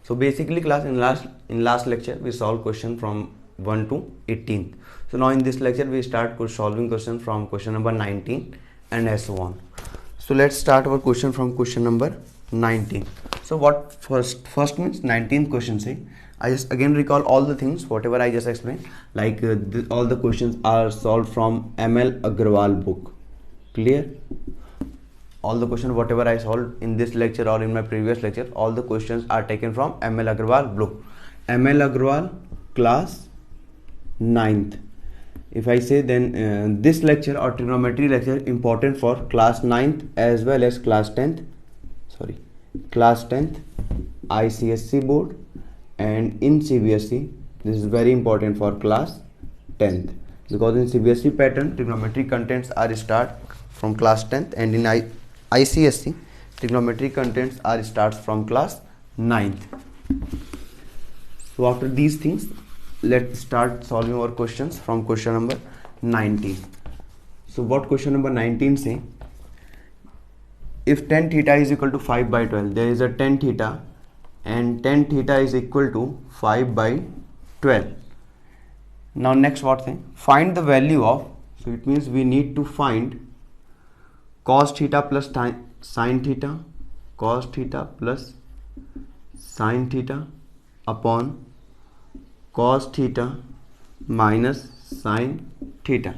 So basically class, in last lecture we solved question from 1 to 18th. So now in this lecture we start solving question from question number 19 and so on. So let's start our question from question number 19. So what first means 19th question say, I just again recall all the things whatever I just explained, like all the questions are solved from ML Agrawal book. Clear? All the questions whatever I solved in this lecture or in my previous lecture, all the questions are taken from ML Agrawal book. ML Agrawal class 9th. If I say then this lecture or trigonometry lecture important for class 9th as well as class 10th, class 10th ICSE board, and in CBSE this is very important for class 10th, because in CBSE pattern trigonometry contents are start from class 10th, and in ICSE trigonometry contents are starts from class 9th. So after these things, let's start solving our questions from question number 19. So what question number 19 say, if tan theta is equal to 5 by 12, there is a tan theta and tan theta is equal to 5 by 12. Now next what thing, find the value of, so it means we need to find cos theta plus sin theta, cos theta plus sin theta upon cos theta minus sin theta.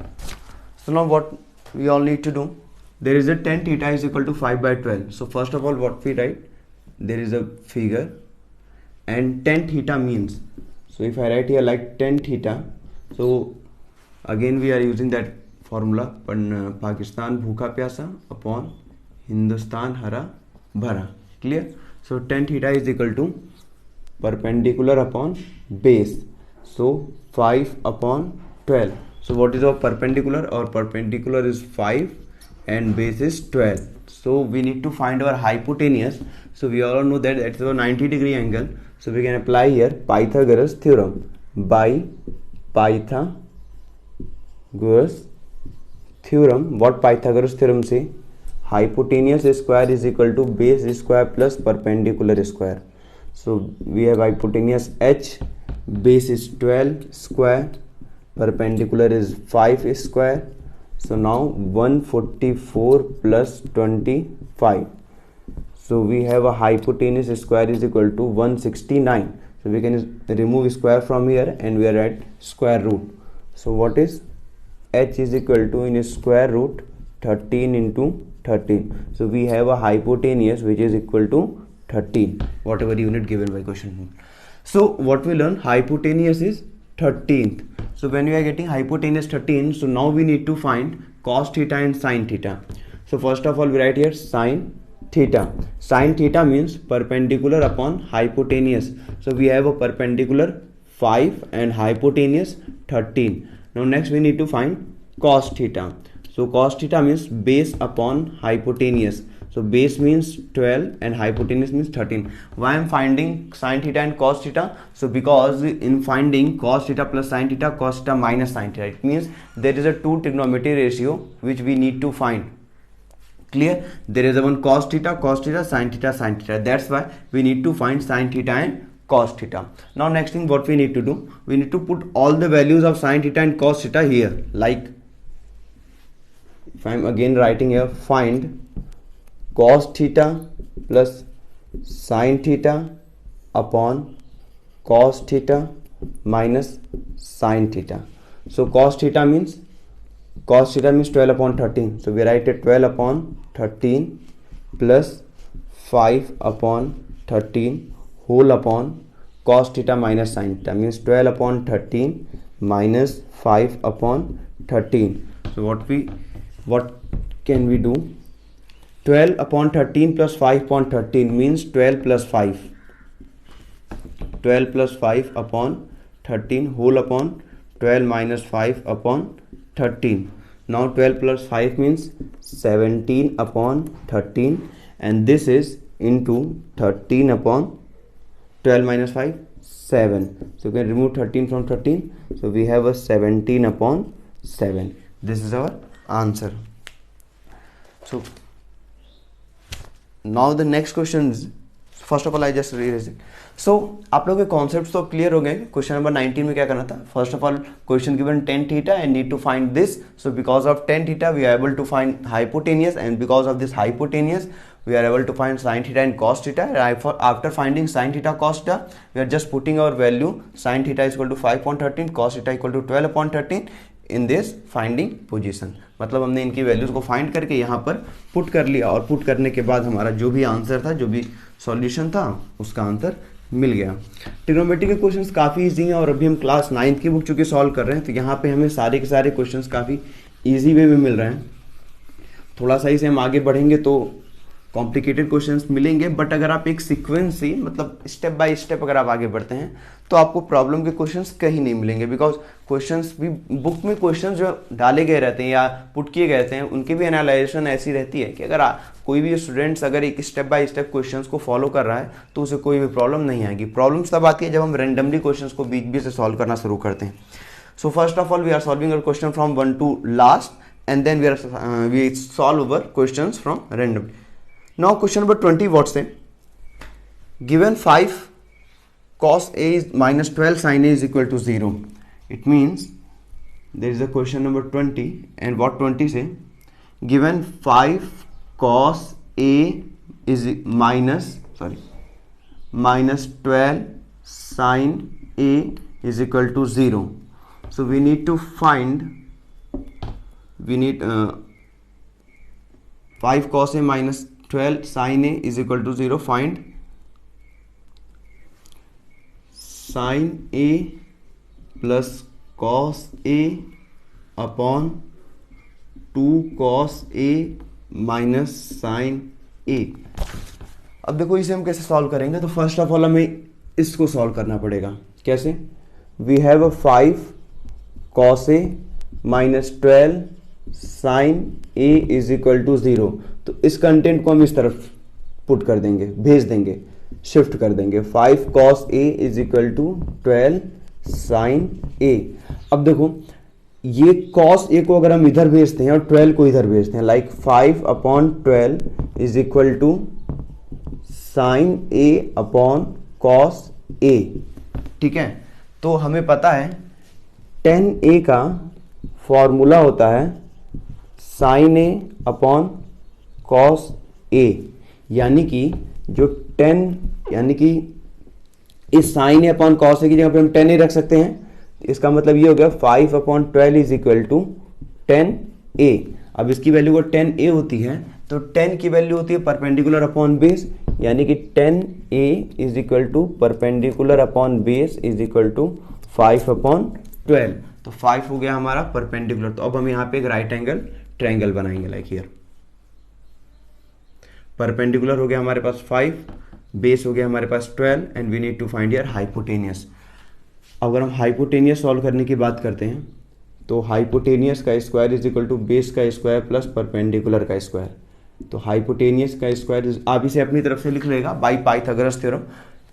So now what we all need to do, there is a tan theta is equal to 5 by 12. So first of all what we write, there is a figure and tan theta means, so if I write here like tan theta, so again we are using that formula, Pakistan bhooka pyasa upon Hindustan hara bhara. Clear? So tan theta is equal to perpendicular upon base, so 5 upon 12. So what is our perpendicular? Our perpendicular is 5 and base is 12. So we need to find our hypotenuse. So we all know that it's a 90-degree angle. So we can apply here Pythagoras theorem. By Pythagoras theorem, what Pythagoras theorem say? Hypotenuse square is equal to base square plus perpendicular square. So we have hypotenuse h, base is 12 square, perpendicular is 5 square. So now 144 plus 25. So we have a hypotenuse square is equal to 169. So we can remove square from here and we are at square root. So what is h is equal to in square root 13 into 13. So we have a hypotenuse which is equal to 13, whatever unit given by question. So what we learn, hypotenuse is 13th. So when we are getting hypotenuse 13, so now we need to find cos theta and sin theta. So first of all we write here sin theta. Sin theta means perpendicular upon hypotenuse. So we have a perpendicular 5 and hypotenuse 13. Now next we need to find cos theta. So cos theta means base upon hypotenuse. So base means 12 and hypotenuse means 13. Why I am finding sin theta and cos theta? So because in finding cos theta plus sin theta, cos theta minus sin theta, it means there is a 2 trigonometry ratio which we need to find. Clear? There is a one cos theta, sin theta, sin theta. That's why we need to find sin theta and cos theta. Now next thing what we need to do, we need to put all the values of sin theta and cos theta here. Like if I am again writing here, find cos theta plus sin theta upon cos theta minus sin theta. So cos theta means 12 upon 13. So we write it 12 upon 13 plus 5 upon 13 whole upon cos theta minus sin theta, means 12 upon 13 minus 5 upon 13. So what can we do? 12 upon 13 plus 5 upon 13 means 12 plus 5. 12 plus 5 upon 13 whole upon 12 minus 5 upon 13. Now 12 plus 5 means 17 upon 13, and this is into 13 upon 12 minus 5, 7. So you can remove 13 from 13. So we have a 17 upon 7. This is our answer. So now the next question is first of all I just rearrange it. So आप लोगों के concepts तो clear हो गए। Question number 19 में क्या करना था, first of all question given tan theta and need to find this. So because of tan theta we are able to find hypotenuse and because of this hypotenuse we are able to find sin theta and cos theta. After finding sin theta cos theta, we are just putting our value sin theta is equal to 5.13, cos theta equal to 12.13 in this finding position. मतलब हमने इनकी values को find करके यहाँ पर put कर लिया और पुट करने के बाद हमारा जो भी आंसर था, जो भी सॉल्यूशन था, उसका आंसर मिल गया। ट्रिग्नोमेट्री के क्वेश्चंस काफ़ी इजी हैं और अभी हम क्लास 9th की बुक चूँकि सॉल्व कर रहे हैं तो यहाँ पे हमें सारे के सारे क्वेश्चंस काफ़ी इजी वे में मिल रहे हैं। थोड़ा सा इसे हम आगे बढ़ेंगे तो कॉम्प्लिकेटेड क्वेश्चंस मिलेंगे, बट अगर आप एक सीक्वेंस से मतलब स्टेप बाय स्टेप अगर आप आगे बढ़ते हैं तो आपको प्रॉब्लम के क्वेश्चंस कहीं नहीं मिलेंगे। बिकॉज क्वेश्चंस भी बुक में क्वेश्चंस जो डाले गए रहते हैं या पुट किए गए हैं उनकी भी एनालाइजेशन ऐसी रहती है कि अगर कोई भी स्टूडेंट्स अगर एक स्टेप बाय स्टेप क्वेश्चंस को फॉलो कर रहा है तो उसे कोई भी प्रॉब्लम नहीं आएगी। प्रॉब्लम्स तब आती है जब हम रैंडमली क्वेश्चंस को बीच बीच से सॉल्व करना शुरू करते हैं। So first of all we are solving our question from 1 to last and then we solve our questions from randomly. Now question number 20 what say, given 5 cos a is minus 12 sin a is equal to 0. It means there is a question number 20 and what 20 say, given 5 cos a is minus 12 sin a is equal to 0. So we need to find 5 cos a minus 12 sin a is equal to 0. Find sin a plus cos a upon 2 cos a minus sin a. अब देखो इसे हम कैसे solve करेंगे, तो first of all हमें इसको solve करना पड़ेगा। कैसे, we have a 5 cos a minus 12 sin a is equal to 0। तो इस कंटेंट को हम इस तरफ पुट कर देंगे, भेज देंगे, शिफ्ट कर देंगे। 5 cos a is equal to 12 sin a। अब देखो ये cos a को अगर हम इधर भेजते हैं और 12 को इधर भेजते हैं, like 5/12 is equal to sin a upon cos a। ठीक है, तो हमें पता है tan a का फॉर्मूला होता है sin a upon cos a, यानी कि जो 10 यानी कि इस sin a upon cos a की जगह पे हम 10 a रख सकते हैं। इसका मतलब ये हो गया 5/12 इज इक्वल टू 10a। अब इसकी वैल्यू को 10a होती है तो 10 की वैल्यू होती है परपेंडिकुलर अपॉन बेस, यानी कि 10a is equal to perpendicular upon base is equal to 5/12। तो 5 हो गया हमारा परपेंडिकुलर। तो अब हम यहाँ पे एक राइट एंगल ट्रायंगल बनाएंगे, लाइक हियर। परपेंडिकुलर हो गया हमारे पास 5, बेस हो गया हमारे पास 12 and we need to find here hypotenuse. अगर हम हाइपोटेनियस सॉल्व करने की बात करते हैं तो हाइपोटेनियस का square is equal to base का स्क्वायर प्लस परपेंडिकुलर का स्क्वायर। तो हाइपोटेनियस का स्क्वायर आप इसे अपनी तरफ से लिख लेगा बाई पाइथागोरस थ्योरम।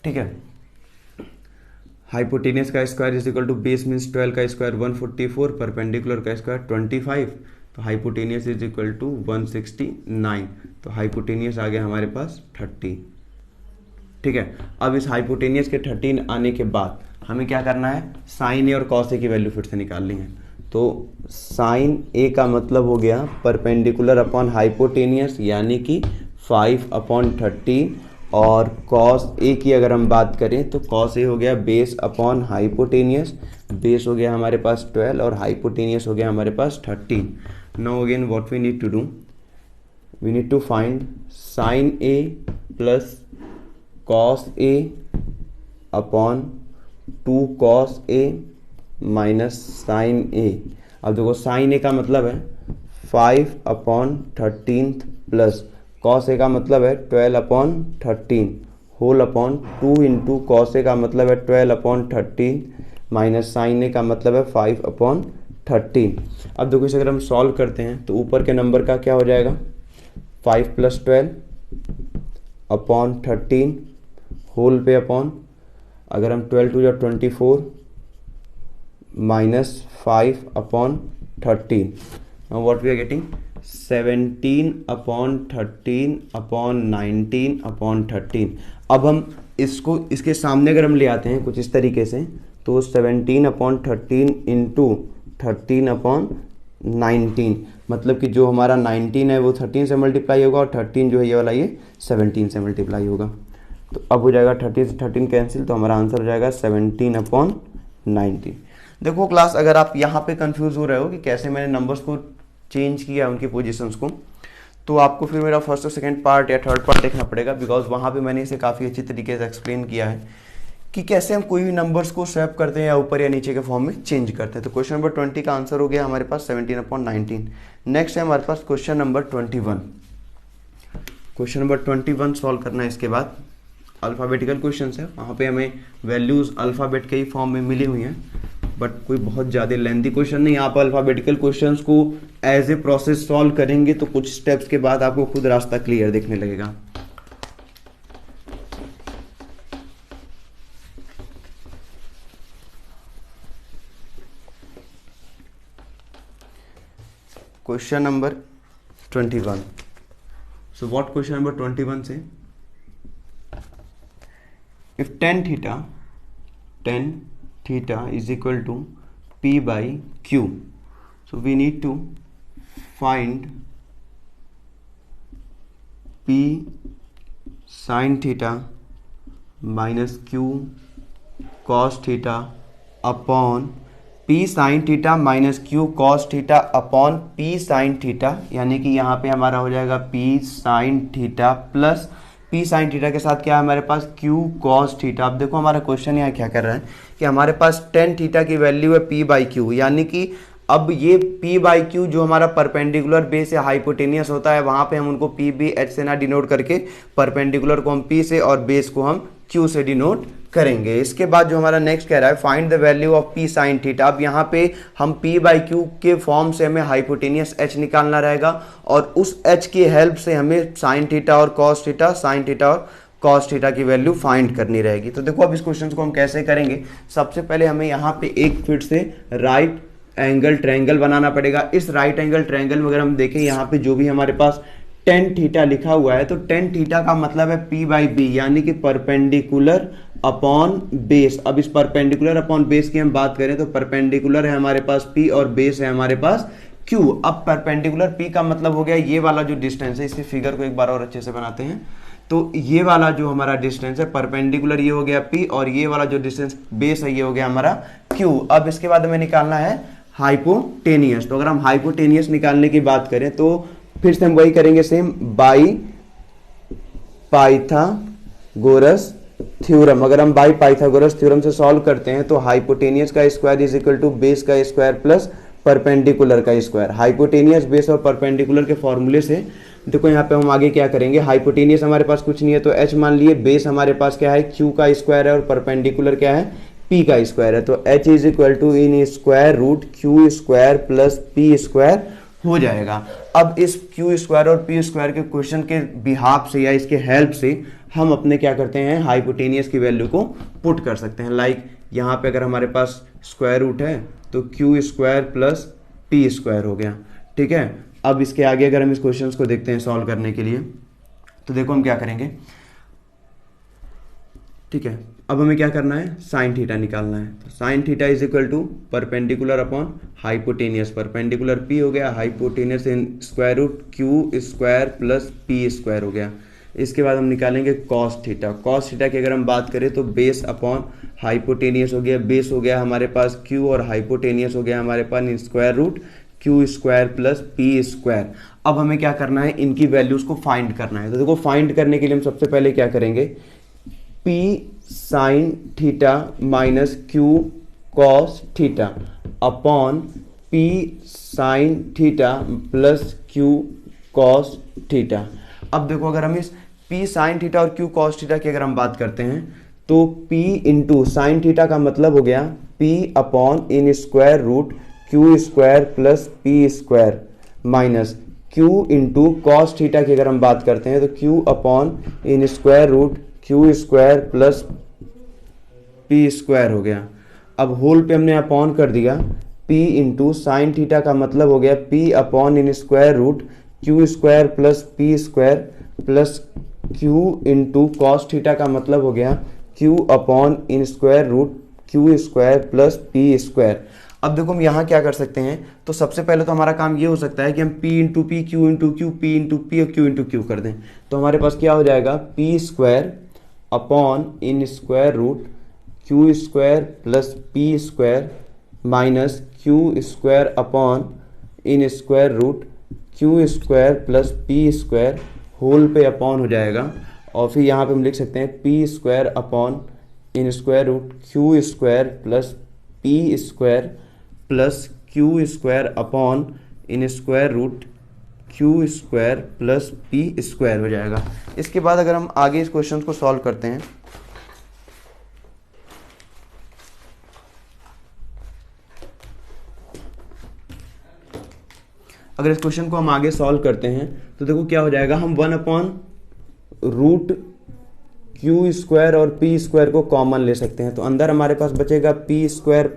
ठीक है, हाइपोटेनियस का square is equal to base means 12 का स्क्वायर 144, परपेंडिकुलर का स्क्वायर 25, तो हाइपोटेनियस इज इक्वल टू 169। तो हाइपोटेनियस आ गया हमारे पास 30। ठीक है, अब इस हाइपोटेनियस के 13 आने के बाद हमें क्या करना है, साइन ए और कॉस ए की वैल्यू फिर से निकालनी है। तो साइन ए का मतलब हो गया परपेंडिकुलर अपॉन हाइपोटेनियस यानी कि 5/13, और कॉस ए की अगर हम बात करें तो कॉस ए हो गया बेस अपॉन हाइपोटेनियस। बेस हो गया हमारे पास 12 और हाइपोटेनियस हो गया हमारे पास 13। Now again what we need to do, we need to find sine A plus cos A upon 2 cos A minus sine A. अब देखो साइन ए का मतलब है 5/13 प्लस कॉस ए का मतलब है 12/13 whole upon 2 into cos A का मतलब है 12/13 माइनस साइन ए का मतलब है 5/13। अब देखो इसे अगर हम सॉल्व करते हैं तो ऊपर के नंबर का क्या हो जाएगा, 5 + 12/13 होल पे अपॉन, अगर हम 12 × 2 = 24 minus 5/13। Now what we are getting, 17/13/19/13। अब हम इसको इसके सामने अगर हम ले आते हैं कुछ इस तरीके से, तो 17/13 इंटू 13/19, मतलब कि जो हमारा 19 है वो 13 से मल्टीप्लाई होगा और 13 जो है ये वाला ये 17 से मल्टीप्लाई होगा। तो अब हो जाएगा 30 से 13 कैंसिल, तो हमारा आंसर हो जाएगा 17/19। देखो क्लास, अगर आप यहाँ पे कंफ्यूज हो रहे हो कि कैसे मैंने नंबर्स को चेंज किया उनकी पोजीशंस को, तो आपको फिर मेरा फर्स्ट और सेकंड पार्ट या थर्ड पार्ट देखना पड़ेगा, बिकॉज वहाँ पे मैंने इसे काफ़ी अच्छी तरीके से एक्सप्लेन किया है कि कैसे हम कोई भी नंबर्स को स्वैप करते हैं या ऊपर या नीचे के फॉर्म में चेंज करते हैं। तो क्वेश्चन नंबर 20 का आंसर हो गया हमारे पास 17/19। नेक्स्ट है हमारे पास question number 21। Question number 21 solve करना है। इसके बाद अल्फ़ाबेटिकल क्वेश्चन है, वहाँ पे हमें वैल्यूज़ अल्फ़ाबेट के ही फॉर्म में मिली हुई हैं, बट कोई बहुत ज़्यादा लेंथी क्वेश्चन नहीं। आप अल्फ़ाबेटिकल क्वेश्चंस को एज ए प्रोसेस सॉल्व करेंगे तो कुछ स्टेप्स के बाद आपको खुद रास्ता क्लियर दिखने लगेगा। Question number 21। So what question number 21 से, if tan theta is equal to P by Q, so we need to find P sin theta minus Q cos theta upon P sin theta minus Q cos theta upon P sin theta, यानी कि यहाँ पे हमारा हो जाएगा P sin theta plus P sin theta के साथ क्या है हमारे पास Q cos थीटा। अब देखो हमारा क्वेश्चन यहाँ क्या कर रहा है कि हमारे पास tan थीटा की वैल्यू है P बाई Q, यानी कि अब ये P बाई Q जो हमारा परपेंडिकुलर बेस या हाइपोटेनियस होता है, वहाँ पे हम उनको P B H से ना डिनोट करके परपेंडिकुलर को हम P से और बेस को हम Q से डिनोट करेंगे। इसके बाद जो हमारा नेक्स्ट कह रहा है find the value of P sin theta. अब यहाँ पे हम P बाई Q के फॉर्म से हमें हाइपोटेनियस H निकालना रहेगा और उस H की हेल्प से हमें sin थीटा और cos थीटा, sin थीटा और cos थीटा की वैल्यू फाइंड करनी रहेगी। तो देखो अब इस क्वेश्चन को हम कैसे करेंगे। सबसे पहले हमें यहाँ पे एक फिर से राइट एंगल ट्रायंगल बनाना पड़ेगा। इस राइट एंगल ट्रायंगल में अगर हम देखें यहाँ पे जो भी हमारे पास tan थीटा लिखा हुआ है, तो tan थीटा का मतलब है P बाई बी, यानी कि परपेंडिकुलर अपॉन बेस। अब इस परपेंडिकुलर अपॉन बेस की हम बात करें तो परपेंडिकुलर है हमारे पास P और बेस है हमारे पास Q। अब परपेंडिकुलर P का मतलब हो गया ये वाला जो डिस्टेंस है, इसके फिगर को एक बार और अच्छे से बनाते हैं। तो ये वाला जो हमारा डिस्टेंस है परपेंडिकुलर ये हो गया P और ये वाला जो डिस्टेंस बेस है ये हो गया हमारा Q। अब इसके बाद हमें निकालना है हाइपोटेनियस। तो अगर हम हाइपोटेनियस निकालने की बात करें तो फिर से हम वही करेंगे सेम, बाई पाइथागोरस थ्योरम। अगर हम बाई पाइथागोरस थ्योरम से सॉल्व करते हैं तो हाइपोटेनियस का square is equal to base का स्क्वायर प्लस परपेंडिकुलर का स्क्वायर। हाइपोटेनियस, बेस और परपेंडिकुलर के फॉर्मूले से देखो यहाँ पे हम आगे क्या करेंगे, हाइपोटेनियस हमारे पास कुछ नहीं है तो h मान लिए, बेस हमारे पास क्या है q का स्क्वायर है और परपेंडिकुलर क्या है p का स्क्वायर है। तो h is equal to in square root q square plus p square हो जाएगा। अब इस q स्क्वायर और p स्क्वायर के क्वेश्चन के बिहाफ से या इसके हेल्प से हम अपने क्या करते हैं हाइपोटेनियस की वैल्यू को पुट कर सकते हैं। लाइक यहाँ पे अगर हमारे पास स्क्वायर रूट है तो q square plus p square हो गया, ठीक है। अब इसके आगे अगर हम इस क्वेश्चन को देखते हैं सॉल्व करने के लिए, तो देखो हम क्या करेंगे, ठीक है। अब हमें क्या करना है, साइन थीटा निकालना है। तो sine theta is equal to perpendicular upon hypotenuse, perpendicular p हो गया, hypotenuse in square root q square plus p square हो गया। इसके बाद हम निकालेंगे कॉस थीटा। कॉस थीटा की अगर हम बात करें तो बेस अपॉन हाइपोटेनियस हो गया, बेस हो गया हमारे पास q और हाइपोटेनियस हो गया हमारे पास in square root q square plus p square. अब हमें क्या करना है, इनकी वैल्यूज को फाइंड करना है। तो देखो फाइंड करने के लिए हम सबसे पहले क्या करेंगे, p sine theta minus q cos theta upon p sine theta plus q cos theta. अब देखो अगर हम इस p साइन थीटा और q कॉस थीटा की अगर हम बात करते हैं तो p इंटू साइन थीटा का मतलब हो गया p upon in square root q square plus p square minus q into cos theta की अगर हम बात करते हैं तो q upon in square root q square plus p square हो गया। अब होल पे हमने अपॉन कर दिया p इंटू साइन थीटा का मतलब हो गया p upon in square root Q square plus P square plus q into cos theta का मतलब हो गया q upon in square root Q square plus P square. अब देखो हम यहाँ क्या कर सकते हैं, तो सबसे पहले तो हमारा काम ये हो सकता है कि हम p into p q into q p into p और क्यू इंटू क्यू कर दें। तो हमारे पास क्या हो जाएगा, p square upon in square root Q square plus P square minus q square upon in square root Q square plus P square whole पे अपॉन हो जाएगा। और फिर यहाँ पे हम लिख सकते हैं p square upon in square root Q square plus P square plus Q square upon in square root Q square plus P square हो जाएगा। इसके बाद अगर हम आगे इस क्वेश्चन को सॉल्व करते हैं, अगर इस क्वेश्चन को हम आगे सॉल्व करते हैं तो देखो क्या हो जाएगा, हम 1 अपॉन रूट क्यू स्क्वायर और पी स्क्वायर को कॉमन ले सकते हैं। तो अंदर हमारे पास बचेगा P square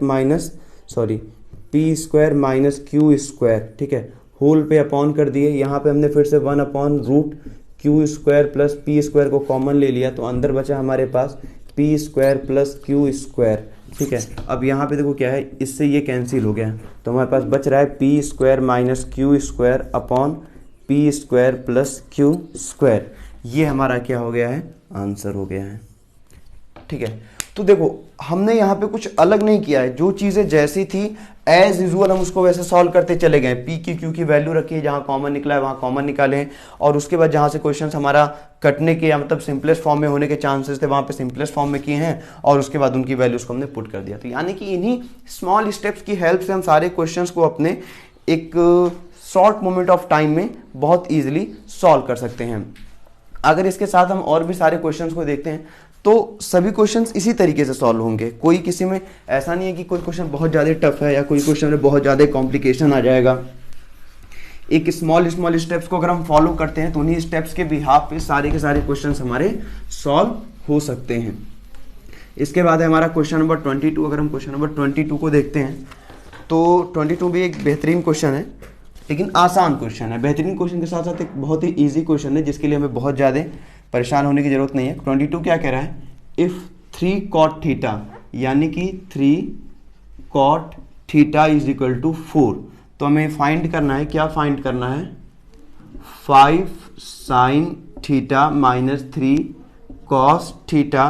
minus q square, ठीक है, होल पे अपॉन कर दिए। यहाँ पे हमने फिर से 1 upon root Q square plus P square को कॉमन ले लिया, तो अंदर बचा हमारे पास P square plus Q square, ठीक है। अब यहाँ पे देखो क्या है, इससे ये कैंसिल हो गया, तो हमारे पास बच रहा है P square minus q square upon P square plus Q square. ये हमारा क्या हो गया है, आंसर हो गया है, ठीक है। तो देखो हमने यहाँ पे कुछ अलग नहीं किया है, जो चीज़ें जैसी थी एज यूजुअल हम उसको वैसे सॉल्व करते चले गए। पी की क्यू की वैल्यू रखी है, जहाँ कॉमन निकला है वहाँ कॉमन निकालें, और उसके बाद जहाँ से क्वेश्चन हमारा कटने के या मतलब सिंपलेस्ट फॉर्म में होने के चांसेस थे वहाँ पे सिंपलेस्ट फॉर्म में किए हैं, और उसके बाद उनकी वैल्यूज को हमने पुट कर दिया। तो यानी कि इन्हीं स्मॉल स्टेप्स की हेल्प से हम सारे क्वेश्चन को अपने एक शॉर्ट मोमेंट ऑफ टाइम में बहुत ईजिली सॉल्व कर सकते हैं। अगर इसके साथ हम और भी सारे क्वेश्चंस को देखते हैं तो सभी क्वेश्चंस इसी तरीके से सॉल्व होंगे। कोई किसी में ऐसा नहीं है कि कोई क्वेश्चन बहुत ज़्यादा टफ है या कोई क्वेश्चन में बहुत ज़्यादा कॉम्प्लिकेशन आ जाएगा। एक स्मॉल स्टेप्स को अगर हम फॉलो करते हैं तो उन्हीं स्टेप्स के बिहाफ पे सारे के सारे क्वेश्चंस हमारे सॉल्व हो सकते हैं। इसके बाद है हमारा क्वेश्चन नंबर 22। अगर हम क्वेश्चन नंबर 22 को देखते हैं तो 22 भी एक बेहतरीन क्वेश्चन है, लेकिन आसान क्वेश्चन है। बेहतरीन क्वेश्चन के साथ साथ एक बहुत ही ईजी क्वेश्चन है, जिसके लिए हमें बहुत ज़्यादा परेशान होने की जरूरत नहीं है। 22 क्या कह रहा है, इफ़ 3 cot थीटा यानी कि 3 cot theta is equal to 4, तो हमें फाइंड करना है, क्या फाइंड करना है, 5 sin theta minus 3 cos theta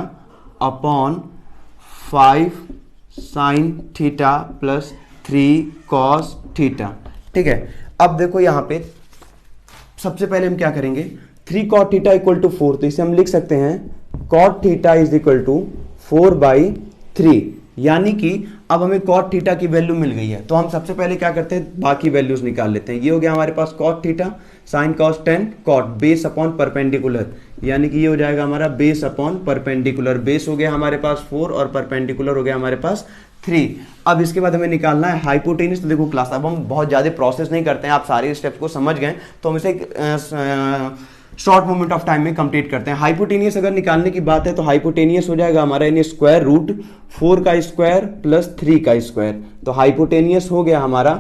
upon 5 sin theta plus 3 cos theta, ठीक है। अब देखो यहाँ पे सबसे पहले हम क्या करेंगे, 3 cot थीटा इक्वल टू 4, तो इसे हम लिख सकते हैं cot theta is equal to 4/3, यानी कि अब हमें cot थीटा की वैल्यू मिल गई है। तो हम सबसे पहले क्या करते हैं, बाकी वैल्यूज निकाल लेते हैं। ये हो गया हमारे पास cot theta sin cos tan cot base upon perpendicular, यानी कि ये हो जाएगा हमारा बेस अपॉन परपेंडिकुलर। बेस हो गया हमारे पास 4 और परपेंडिकुलर हो गया हमारे पास 3। अब इसके बाद हमें निकालना है हाइपोटेनस। तो देखो क्लास अब हम बहुत ज़्यादा प्रोसेस नहीं करते हैं, आप सारे स्टेप्स को समझ गए, तो हम इसे शॉर्ट मोमेंट ऑफ टाइम में कंप्लीट करते हैं। हाइपोटेनियस अगर निकालने की बात है तो हाइपोटेनियस हो जाएगा हमारा इन स्क्वायर रूट 4 का स्क्वायर प्लस 3 का स्क्वायर। तो हाइपोटेनियस हो गया हमारा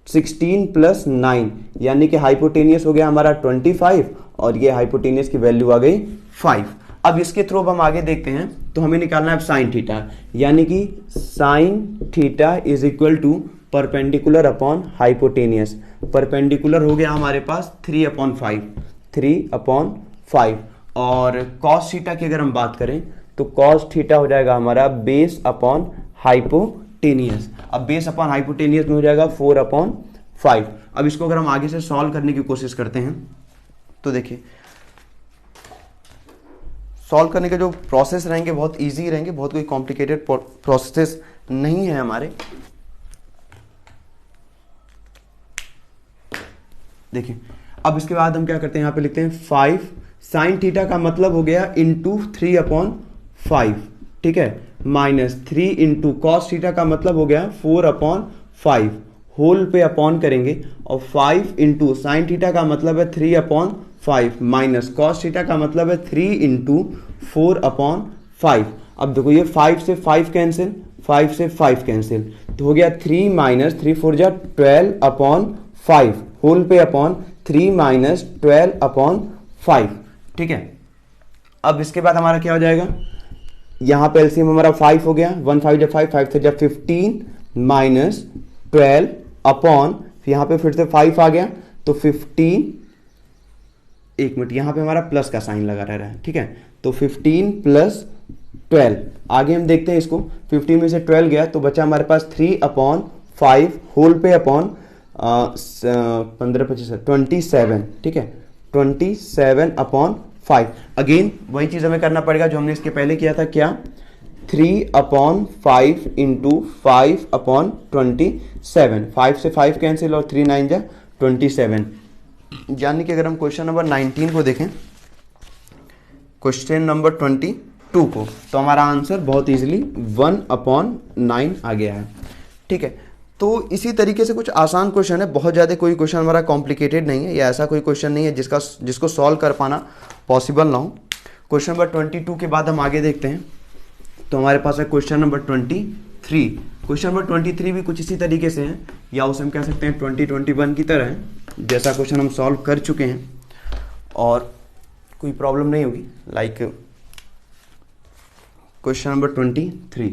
16 प्लस 9, यानी कि हाइपोटेनियस हो गया हमारा 25, और ये हाइपोटेनियस की वैल्यू आ गई 5। अब इसके थ्रू अब हम आगे देखते हैं, तो हमें निकालना है साइन थीटा, यानी कि sine theta is equal to perpendicular upon hypotenuse. Perpendicular हो गया हमारे पास 3/5, और कॉस थीटा की अगर हम बात करें तो कॉस थीटा हो जाएगा हमारा बेस अपॉन हाइपोटेनियस। अब बेस अपॉन हाइपोटेनियस में हो जाएगा 4/5। अब इसको अगर हम आगे से सॉल्व करने की कोशिश करते हैं तो देखिए सॉल्व करने के जो प्रोसेस रहेंगे बहुत इजी रहेंगे, बहुत कोई कॉम्प्लिकेटेड प्रोसेस नहीं है हमारे। देखिए अब इसके बाद हम क्या करते हैं, यहाँ पे लिखते हैं 5 साइन थीटा का मतलब हो गया इंटू 3/5, ठीक है, माइनस 3 इंटू कॉस थीटा का मतलब हो गया 4/5, होल पे अपॉन करेंगे, और 5 इंटू साइन थीटा का मतलब है 3/5 माइनस कॉस थीटा का मतलब है 3 इंटू 4/5। अब देखो ये 5 से 5 कैंसिल, 5 से 5 कैंसिल, तो हो गया 3 माइनस 3 4 जा 12 अपॉन 5 होल पे अपॉन 3 माइनस 12 अपॉन 5। ठीक है, अब इसके बाद हमारा क्या हो जाएगा, यहाँ पे एलसीएम हमारा 5 हो गया, 1 5 जा 5 5 से जा 15 माइनस 12 अपॉन, यहाँ पे फिर से 5 आ गया तो 15, एक मिनट यहाँ पे हमारा प्लस का साइन लगा रह रहा है। ठीक है, तो 15 प्लस 12, आगे हम देखते हैं इसको, 15 में से 12 गया तो बचा हमारे पास 3 अपॉन 5 होल पे अपॉन 15 25 27। ठीक है, 27 अपॉन 5। अगेन वही चीज हमें करना पड़ेगा जो हमने इसके पहले किया था, क्या, 3 अपॉन 5 इंटू 5 अपॉन 27, 5 से 5 कैंसिल और 3 9 जा 27। यानी कि अगर हम क्वेश्चन नंबर 19 को देखें, क्वेश्चन नंबर 22 को, तो हमारा आंसर बहुत इजीली 1/9 आ गया है। ठीक है, तो इसी तरीके से कुछ आसान क्वेश्चन है, बहुत ज़्यादा कोई क्वेश्चन हमारा कॉम्प्लिकेटेड नहीं है, या ऐसा कोई क्वेश्चन नहीं है जिसको सॉल्व कर पाना पॉसिबल ना हो। क्वेश्चन नंबर 22 के बाद हम आगे देखते हैं, तो हमारे पास है क्वेश्चन नंबर 23। क्वेश्चन नंबर 23 भी कुछ इसी तरीके से है, या उसे हम कह सकते हैं 2021 की तरह है, जैसा क्वेश्चन हम सॉल्व कर चुके हैं और कोई प्रॉब्लम नहीं होगी। लाइक क्वेश्चन नंबर 23,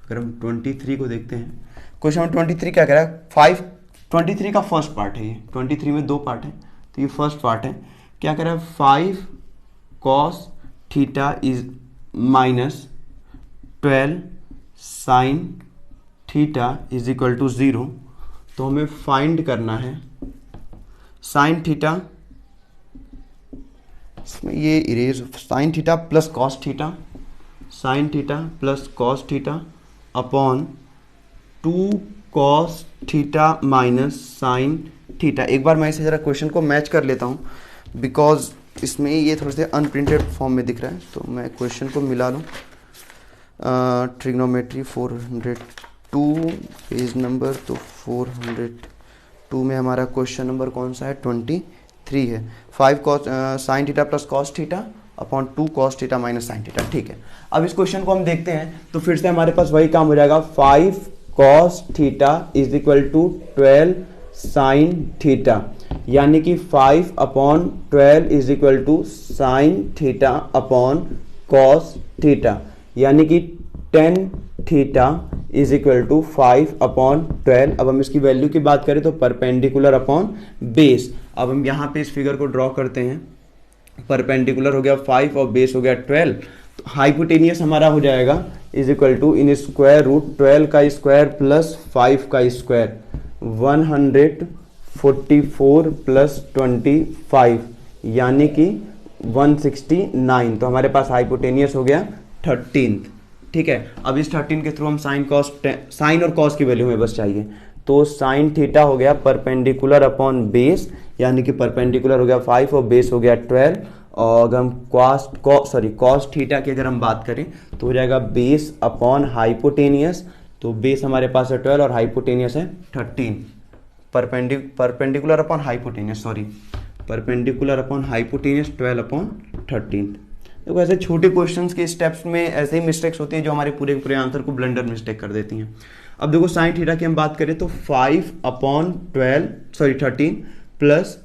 अगर हम 23 को देखते हैं, क्वेश्चन नंबर 23 क्या कह रहा है, 23 का फर्स्ट पार्ट है ये, 23 में 2 पार्ट है, तो ये फर्स्ट पार्ट है, क्या कह रहा है, 5 cos theta is minus 12 sine theta is equal to 0। तो हमें फाइंड करना है साइन थीटा, इसमें ये erase, sine theta plus cos theta, sine theta plus cos theta upon 2 cos theta minus sine theta. एक बार मैं इसे जरा क्वेश्चन को मैच कर लेता हूँ, बिकॉज इसमें ये थोड़े से अनप्रिंटेड फॉर्म में दिख रहा है, तो मैं क्वेश्चन को मिला लूँ। ट्रिग्नोमेट्री 402 पेज नंबर, तो 402 में हमारा क्वेश्चन नंबर कौन सा है, 23 है। 5 cos sine theta plus cos theta upon 2 cos theta minus sine theta. ठीक है, अब इस क्वेश्चन को हम देखते हैं, तो फिर से हमारे पास वही काम हो जाएगा, 5 cos theta is equal to 12 sine theta, यानी कि 5 upon 12 is equal to sine theta upon cos theta, यानी कि 10 theta is equal to 5 upon 12। अब हम इसकी वैल्यू की बात करें तो परपेंडिकुलर अपॉन बेस। अब हम यहाँ पे इस फिगर को ड्रॉ करते हैं, परपेंडिकुलर हो गया 5 और बेस हो गया 12, तो हाइपोटेनियस हमारा हो जाएगा is equal to in square root 12 का स्क्वायर प्लस 5 का स्क्वायर, 144 प्लस 25, यानी कि 169। तो हमारे पास हाइपोटेनियस हो गया 13। ठीक है, अब इस 13 के थ्रू हम साइन और कॉस की वैल्यू में बस चाहिए, तो साइन थीटा हो गया परपेंडिकुलर अपॉन बेस, यानी कि परपेंडिकुलर हो गया 5 और बेस हो गया 12। और अगर हम कॉस थीटा की अगर हम बात करें तो हो जाएगा बेस अपॉन हाइपोटेनियस, तो बेस हमारे पास है 12 और हाइपोटेनियस है 13। Perpendicular upon hypotenuse, perpendicular upon hypotenuse 12 upon 13। देखो ऐसे छोटे क्वेश्चंस के स्टेप्स में ऐसे ही मिस्टेक्स होती हैं जो हमारे पूरे पूरे आंसर को ब्लंडर मिस्टेक कर देती हैं। अब देखो साइन थीटा की हम बात करें तो 5 अपॉन 13 प्लस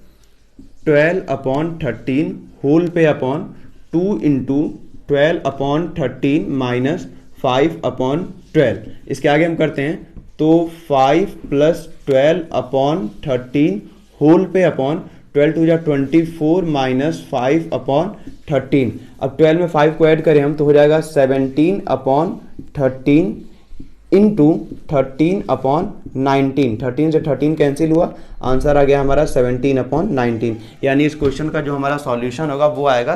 12 अपॉन 13 होल पे upon 2 into 12 upon 13 minus 5 upon 12। इसके आगे हम करते हैं तो 5 प्लस 12 अपॉन 13 होल पे अपॉन 12 टू जा 24 माइनस 5 अपॉन 13। अब 12 में 5 को ऐड करें हम तो हो जाएगा 17 अपॉन 13 इंटू 13 अपॉन 19। 13 से 13 कैंसिल हुआ, आंसर आ गया हमारा 17 अपॉन 19। यानी इस क्वेश्चन का जो हमारा सॉल्यूशन होगा वो आएगा